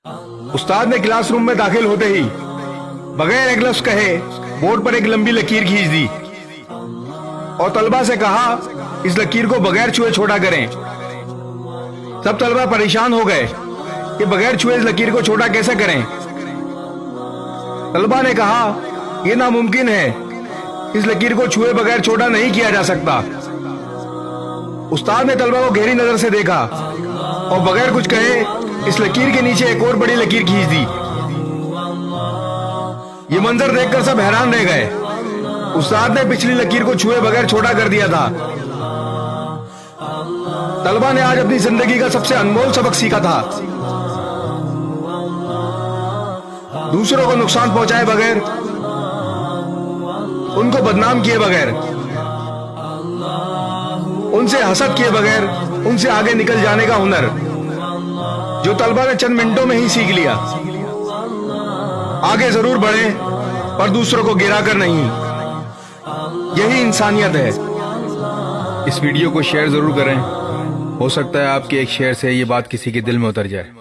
استاد نے class room میں داخل ہوتے ہی بغیر ایک لفظ کہے بورڈ پر ایک لمبی لکیر کھینچ دی اور طلبہ سے کہا اس لکیر کو بغیر چھوئے چھوٹا کریں۔ سب طلبہ پریشان ہو گئے کہ بغیر چھوئے اس لکیر کو چھوٹا کیسے کریں۔ طلبہ نے کہا یہ ناممکن ہے، اس لکیر کو چھوئے بغیر چھوٹا نہیں کیا جا سکتا۔ استاد نے طلبہ کو گہری نظر سے دیکھا اور بغیر کچھ کہے اس لکیر کے نیچے ایک اور بڑی لکیر کھینچ دی۔ یہ منظر دیکھ کر سب حیران رہ گئے۔ استاد نے پچھلی لکیر کو چھوئے بغیر چھوٹا کر دیا تھا۔ طلبہ نے آج اپنی زندگی کا سب سے انمول سبق سیکھا تھا، دوسروں کو نقصان پہنچائے بغیر، ان کو بدنام کیے بغیر، ان سے حسد کیے بغیر ان سے آگے نکل جانے کا ہنر جو طلبہ نے چند منٹوں میں ہی سیکھ لیا۔ آگے ضرور بڑھیں پر دوسروں کو گرا کر نہیں، یہی انسانیت ہے۔ اس ویڈیو کو شیئر ضرور کریں، ہو سکتا ہے آپ کے ایک شیئر سے یہ بات کسی کے دل میں اتر جائے۔